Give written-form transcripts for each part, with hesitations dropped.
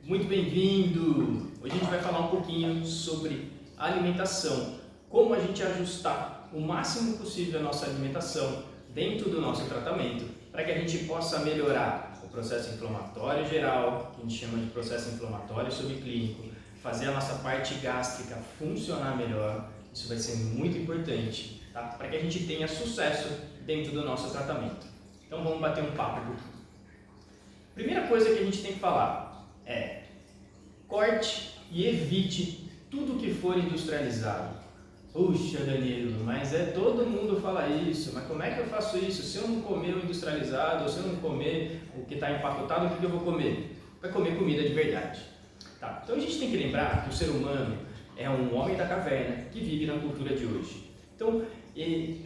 Muito bem-vindo! Hoje a gente vai falar um pouquinho sobre alimentação, como a gente ajustar o máximo possível a nossa alimentação dentro do nosso tratamento, para que a gente possa melhorar o processo inflamatório geral, que a gente chama de processo inflamatório subclínico, fazer a nossa parte gástrica funcionar melhor. Isso vai ser muito importante, tá? Para que a gente tenha sucesso dentro do nosso tratamento. Então vamos bater um papo. Primeira coisa que a gente tem que falar é: corte e evite tudo que for industrializado. Puxa, Danilo, mas todo mundo fala isso, mas como é que eu faço isso? Se eu não comer o industrializado, ou se eu não comer o que está empacotado, o que eu vou comer? Vai comer comida de verdade. Tá? Então a gente tem que lembrar que o ser humano é um homem da caverna que vive na cultura de hoje. Então,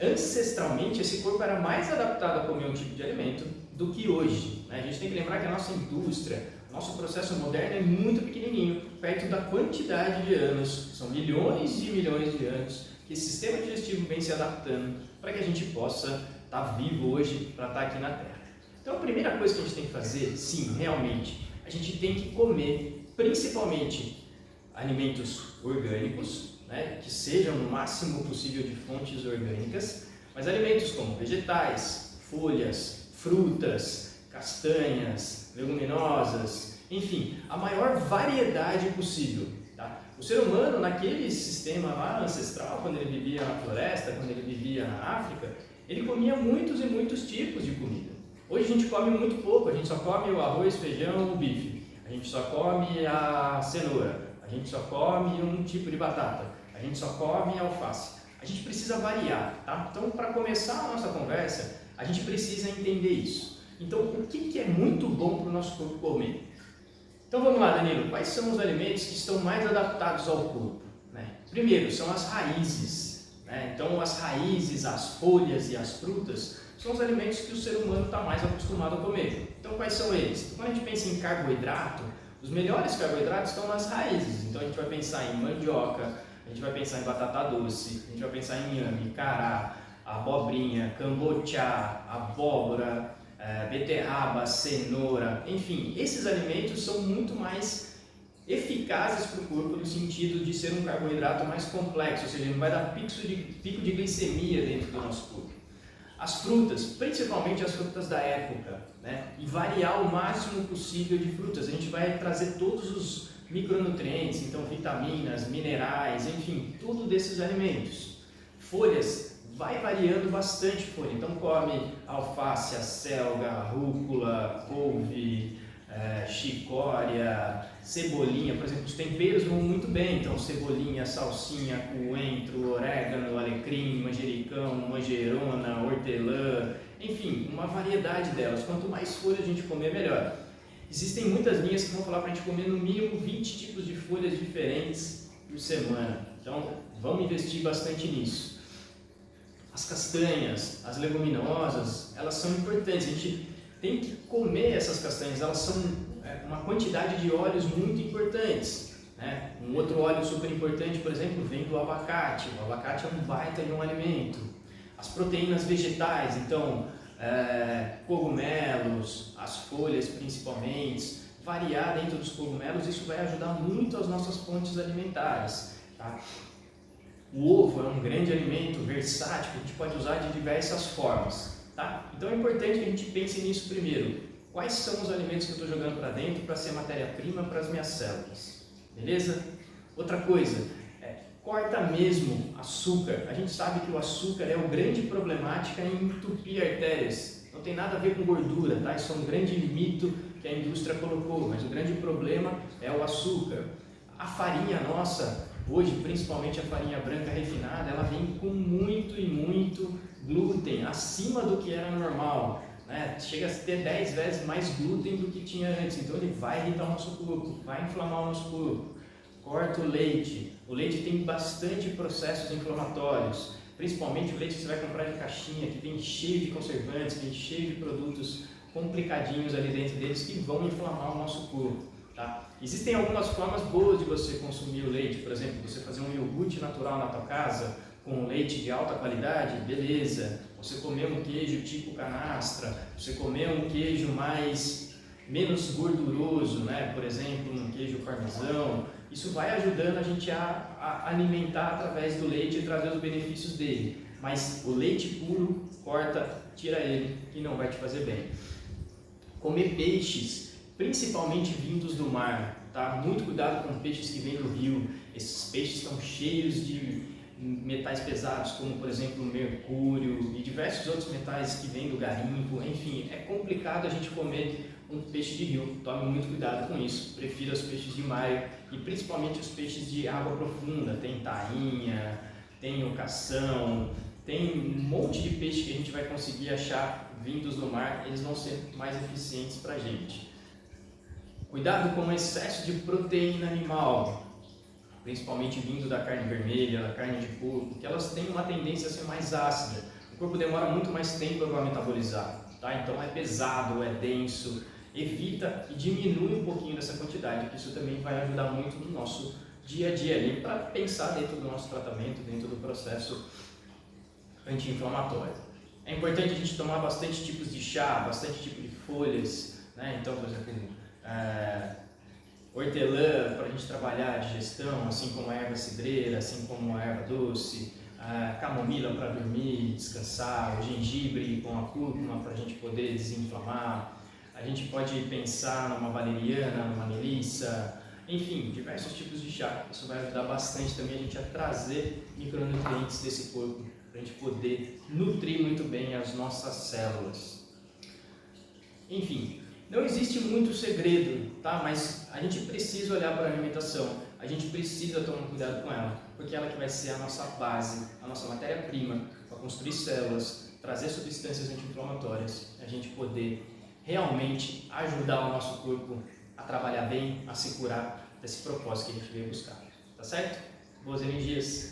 ancestralmente, esse corpo era mais adaptado a comer um tipo de alimento do que hoje, né? A gente tem que lembrar que a nossa indústria, nosso processo moderno é muito pequenininho, perto da quantidade de anos, são milhões e milhões de anos que esse sistema digestivo vem se adaptando para que a gente possa estar vivo hoje, para estar aqui na Terra. Então a primeira coisa que a gente tem que fazer, sim, realmente, a gente tem que comer principalmente alimentos orgânicos, né, que sejam no máximo possível de fontes orgânicas, mas alimentos como vegetais, folhas, frutas, castanhas, leguminosas, enfim, a maior variedade possível. Tá? O ser humano, naquele sistema lá ancestral, quando ele vivia na floresta, quando ele vivia na África, ele comia muitos e muitos tipos de comida. Hoje a gente come muito pouco, a gente só come o arroz, feijão, o bife, a gente só come a cenoura, a gente só come um tipo de batata, a gente só come alface. A gente precisa variar, tá? Então, para começar a nossa conversa, a gente precisa entender isso. Então, o que é muito bom para o nosso corpo comer? Então, vamos lá, Danilo. Quais são os alimentos que estão mais adaptados ao corpo? Né? Primeiro, são as raízes. Né? Então, as raízes, as folhas e as frutas são os alimentos que o ser humano está mais acostumado a comer. Então, quais são eles? Então, quando a gente pensa em carboidrato, os melhores carboidratos estão nas raízes. Então, a gente vai pensar em mandioca, a gente vai pensar em batata doce, a gente vai pensar em inhame, cará, abobrinha, cambotiá, abóbora, beterraba, cenoura, enfim, esses alimentos são muito mais eficazes para o corpo no sentido de ser um carboidrato mais complexo, ou seja, não vai dar pico de glicemia dentro do nosso corpo. As frutas, principalmente as frutas da época, né? E variar o máximo possível de frutas. A gente vai trazer todos os micronutrientes, então vitaminas, minerais, enfim, tudo desses alimentos. Folhas, vai variando bastante folha. Então come alface, acelga, rúcula, couve, chicória, cebolinha. Por exemplo, os temperos vão muito bem. Então cebolinha, salsinha, coentro, orégano, alecrim, manjericão, manjerona, hortelã, enfim, uma variedade delas. Quanto mais folha a gente comer, melhor. Existem muitas linhas que vão falar para a gente comer no mínimo 20 tipos de folhas diferentes por semana. Então vamos investir bastante nisso. As castanhas, as leguminosas, elas são importantes. A gente tem que comer essas castanhas, elas são uma quantidade de óleos muito importantes. Né? Um outro óleo super importante, por exemplo, vem do abacate. O abacate é um baita de um alimento. As proteínas vegetais, então, cogumelos, as folhas principalmente, variar dentro dos cogumelos, isso vai ajudar muito as nossas fontes alimentares. Tá? O ovo é um grande alimento versátil que a gente pode usar de diversas formas. Tá? Então é importante que a gente pense nisso primeiro. Quais são os alimentos que eu estou jogando para dentro para ser matéria-prima para as minhas células? Beleza? Outra coisa, corta mesmo açúcar. A gente sabe que o açúcar é uma grande problemática em entupir artérias. Não tem nada a ver com gordura, tá? Isso é um grande mito que a indústria colocou, mas o grande problema é o açúcar. A farinha nossa, hoje, principalmente a farinha branca refinada, ela vem com muito e muito glúten, acima do que era normal, né? Chega a ter 10 vezes mais glúten do que tinha antes, então ele vai irritar o nosso corpo, vai inflamar o nosso corpo. Corta o leite tem bastante processos inflamatórios, principalmente o leite que você vai comprar de caixinha, que tem cheio de conservantes, tem cheio de produtos complicadinhos ali dentro deles que vão inflamar o nosso corpo. Tá? Existem algumas formas boas de você consumir o leite, por exemplo, você fazer um iogurte natural na tua casa, com leite de alta qualidade, beleza. Você comer um queijo tipo canastra, você comer um queijo mais menos gorduroso, né? Por exemplo, um queijo parmesão. Isso vai ajudando a gente a alimentar através do leite e trazer os benefícios dele. Mas o leite puro, corta, tira ele, que não vai te fazer bem. Comer peixes, principalmente vindos do mar, tá? Muito cuidado com peixes que vêm do rio. Esses peixes estão cheios de metais pesados, como por exemplo o mercúrio e diversos outros metais que vêm do garimpo. Enfim, é complicado a gente comer um peixe de rio. Tome muito cuidado com isso. Prefira os peixes de mar e principalmente os peixes de água profunda. Tem tainha, tem o cação, tem um monte de peixe que a gente vai conseguir achar vindos do mar, eles vão ser mais eficientes para a gente. Cuidado com o excesso de proteína animal, principalmente vindo da carne vermelha, da carne de porco, que elas têm uma tendência a ser mais ácida. O corpo demora muito mais tempo para metabolizar, tá? Então é pesado, é denso. Evita e diminui um pouquinho dessa quantidade, que isso também vai ajudar muito no nosso dia a dia ali, para pensar dentro do nosso tratamento, dentro do processo anti-inflamatório. É importante a gente tomar bastante tipos de chá, bastante tipo de folhas, né? Então, por exemplo, hortelã para a gente trabalhar a digestão, assim como a erva cidreira, assim como a erva doce, camomila para dormir, descansar, o gengibre com a cúrcuma para a gente poder desinflamar. A gente pode pensar numa valeriana, numa melissa, enfim, diversos tipos de chá. Isso vai ajudar bastante também a gente a trazer micronutrientes desse corpo, para a gente poder nutrir muito bem as nossas células. Enfim, não existe muito segredo, tá? Mas a gente precisa olhar para a alimentação, a gente precisa tomar cuidado com ela, porque ela que vai ser a nossa base, a nossa matéria-prima para construir células, trazer substâncias anti-inflamatórias, a gente poder realmente ajudar o nosso corpo a trabalhar bem, a se curar desse propósito que a gente veio buscar, tá certo? Boas energias!